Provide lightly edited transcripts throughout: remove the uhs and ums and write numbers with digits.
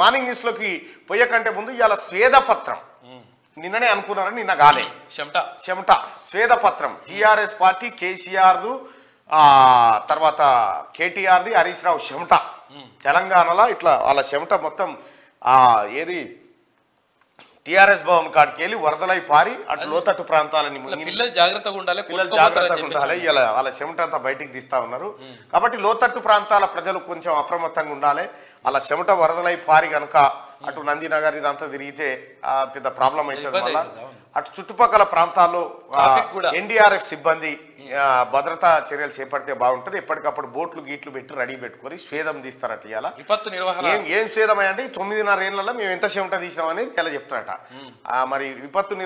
morning news లోకి పోయే కంటే ముందు ఇవాళ స్వేదపత్రం నిన్ననే అనుకున్నారని నిన్న గాలే చెమట స్వేదపత్రం టిఆర్ఎస్ పార్టీ కేసీఆర్దు తర్వాత కేటీఆర్ది హరీష్ రావు చెమట తెలంగాణలో ఇట్లా వాళ్ళ చెమట మొత్తం ఏది టిఆర్ఎస్ భవన్ కాడికి వెళ్ళి వరదలై పారి అటు లోతట్టు ప్రాంతాలని పిల్లలు జాగ్రత్తగా ఉండాలి ఇలా వాళ్ళ చెమట అంతా బయటికి తీస్తా ఉన్నారు కాబట్టి లోతట్టు ప్రాంతాల ప్రజలు కొంచెం అప్రమత్తంగా ఉండాలి అలా చెమట వరదలై పారి కనుక అటు నందినగర్ ఇదంతా తిరిగితే పెద్ద ప్రాబ్లం అవుతుంది వల్ల అటు చుట్టుపక్కల ప్రాంతాల్లో ఎన్డీఆర్ఎఫ్ సిబ్బంది భద్రతా చర్యలు చేపడితే బాగుంటది ఎప్పటికప్పుడు బోట్లు గీట్లు పెట్టి రెడీ పెట్టుకొని స్వేదం తీస్తారట ఇవాళ ఏం స్వేదం అంటే 9.5 ఏళ్లలో మేము ఎంత చెమట తీసినామని ఇలా చెప్తారట మరి విపత్తు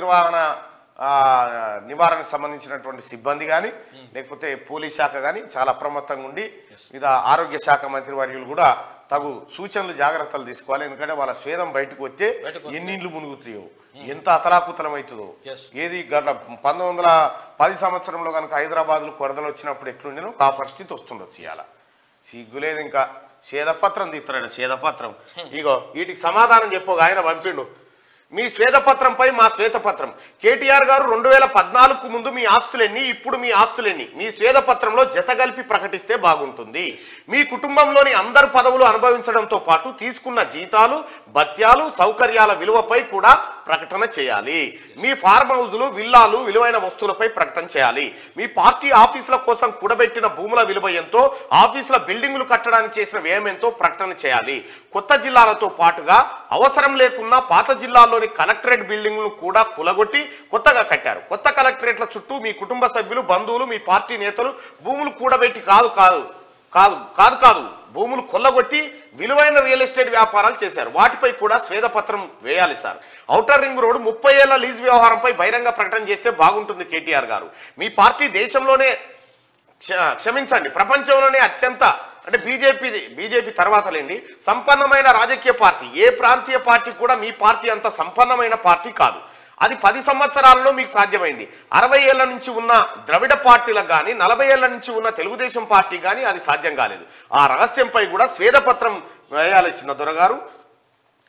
నివారణకు సంబంధించినటువంటి సిబ్బంది కానీ లేకపోతే పోలీస్ శాఖ కానీ చాలా అప్రమత్తంగా ఉండి ఇది ఆరోగ్య శాఖ మంత్రి వర్యులు కూడా తగు సూచనలు జాగ్రత్తలు తీసుకోవాలి ఎందుకంటే వాళ్ళ స్వేదం బయటకు వచ్చే ఎన్నిండ్లు మునుగుతాయో ఎంత అతలాకుతలం అవుతుందో ఏది 1910 సంవత్సరంలో కనుక హైదరాబాద్లో వరదలు వచ్చినప్పుడు ఎట్లుండేనో ఆ పరిస్థితి వస్తుండొచ్చు ఇవాళ సిగ్గులేదు ఇంకా స్వేదపత్రం తీస్తున్నాడు స్వేదపత్రం ఇగో వీటికి సమాధానం చెప్పు ఆయన పంపిండు మీ శ్వేతపత్రంపై మా శ్వేతపత్రం కేటీఆర్ గారు 2014కు ముందు మీ ఆస్తులెన్ని ఇప్పుడు మీ ఆస్తులెన్ని మీ శ్వేతపత్రంలో జతగలిపి ప్రకటిస్తే బాగుంటుంది మీ కుటుంబంలోని అందరు పదవులు అనుభవించడంతో పాటు తీసుకున్న జీతాలు భత్యాలు సౌకర్యాల విలువపై కూడా ప్రకటన చేయాలి మీ ఫార్మ్ హౌజులు విల్లాలు విలువైన వస్తువులపై ప్రకటన చేయాలి మీ పార్టీ ఆఫీసుల కోసం కూడబెట్టిన భూముల విలువ ఎంతో ఆఫీసుల బిల్డింగులు కట్టడానికి చేసిన వ్యయం ఎంతో ప్రకటన చేయాలి కొత్త జిల్లాలతో పాటుగా అవసరం లేకున్నా పాత జిల్లాల్లోని కలెక్టరేట్ బిల్డింగులను కూడా కూలగొట్టి కొత్తగా కట్టారు కొత్త కలెక్టరేట్ల చుట్టూ మీ కుటుంబ సభ్యులు బంధువులు మీ పార్టీ నేతలు భూములు కూడబెట్టి కాదు భూములు కొల్లగొట్టి విలువైన రియల్ ఎస్టేట్ వ్యాపారాలు చేశారు వాటిపై కూడా స్వేదపత్రం వేయాలి సార్ ఔటర్ రింగ్ రోడ్ 30 ఏళ్ల లీజ్ వ్యవహారంపై బహిరంగ ప్రకటన చేస్తే బాగుంటుంది కేటీఆర్ గారు మీ పార్టీ దేశంలోనే క్షమించండి ప్రపంచంలోనే అత్యంత అంటే బీజేపీ తర్వాత లేండి సంపన్నమైన రాజకీయ పార్టీ ఏ ప్రాంతీయ పార్టీ కూడా మీ పార్టీ అంత సంపన్నమైన పార్టీ కాదు అది 10 సంవత్సరాలలో మీకు సాధ్యమైంది 60 ఏళ్ల నుంచి ఉన్న ద్రవిడ పార్టీలకు కానీ 40 ఏళ్ల నుంచి ఉన్న తెలుగుదేశం పార్టీ కానీ అది సాధ్యం కాలేదు ఆ రహస్యంపై కూడా స్వేదపత్రం వేయాలి చిన్న దొరగారు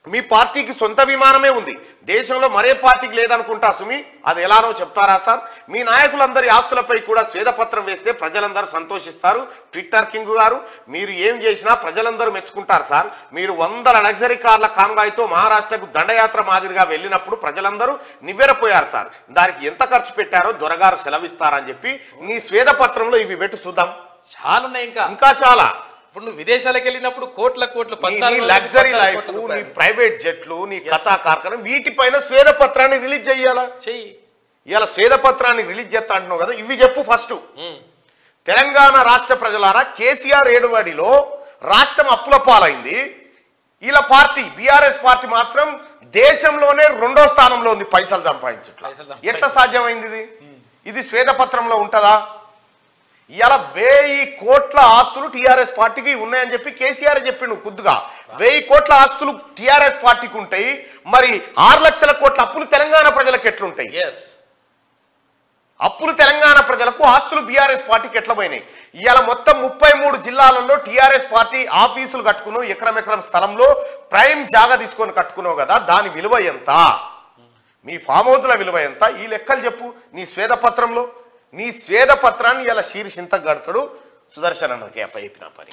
మీ పార్టీకి సొంత విమానమే ఉంది దేశంలో మరే పార్టీకి లేదనుకుంటా సుమి అది ఎలానో చెప్తారా సార్ మీ నాయకులందరి ఆస్తులపై కూడా స్వేదపత్రం వేస్తే ప్రజలందరూ సంతోషిస్తారు ట్విట్టర్ కింగ్ గారు మీరు ఏం చేసినా ప్రజలందరూ మెచ్చుకుంటారు సార్ మీరు 100 లగ్జరీ కార్ల కాన్వాయ్తో మహారాష్ట్రకు దండయాత్ర మాదిరిగా వెళ్ళినప్పుడు ప్రజలందరూ నివ్వెరపోయారు సార్ దానికి ఎంత ఖర్చు పెట్టారో దొరగారు సెలవిస్తారని చెప్పి నీ స్వేదపత్రంలో ఇవి పెట్టి చూద్దాం చాలా ఉన్నాయి ఇంకా చాలా ఇప్పుడు విదేశాలకు వెళ్ళినప్పుడు కోట్ల లగ్జరీ లైఫ్ నీ ప్రైవేట్ జెట్లు నీ కథా కార్ఖానా వీటిపైన స్వేదపత్రాన్ని రిలీజ్ చెయ్యాలా ఇలా స్వేదపత్రాన్ని రిలీజ్ చేస్తా అంటున్నావు కదా ఇవి చెప్పు ఫస్ట్ తెలంగాణ రాష్ట్ర ప్రజలారా కేసీఆర్ ఏడువాడిలో రాష్ట్రం అప్పుల పాలైంది ఇలా పార్టీ బీఆర్ఎస్ పార్టీ మాత్రం దేశంలోనే 2వ స్థానంలో ఉంది పైసలు సంపాదించట్లా ఎట్లా సాధ్యమైంది ఇది స్వేదపత్రంలో ఉంటుందా ఇలా 1000 కోట్ల ఆస్తులు టీఆర్ఎస్ పార్టీకి ఉన్నాయని చెప్పి కేసీఆర్ చెప్పిండు కొద్దిగా 1000 కోట్ల ఆస్తులు టీఆర్ఎస్ పార్టీకి ఉంటాయి మరి 6 లక్షల కోట్ల అప్పులు తెలంగాణ ప్రజలకు ఎట్లుంటాయి అప్పులు తెలంగాణ ప్రజలకు ఆస్తులు బీఆర్ఎస్ పార్టీకి ఎట్లా పోయినాయి ఇవాళ మొత్తం 33 జిల్లాలలో టీఆర్ఎస్ పార్టీ ఆఫీసులు కట్టుకున్నావు ఎకరం స్థలంలో ప్రైమ్ జాగా తీసుకొని కట్టుకున్నావు కదా దాని విలువ ఎంత మీ ఫామ్ హౌస్ల విలువ ఎంత ఈ లెక్కలు చెప్పు నీ స్వేదపత్రంలో నీ స్వేదపత్రాన్ని ఇలా శీర్షింత గడతాడు సుదర్శన్ అన్నకి అప్ప చెప్పిన పని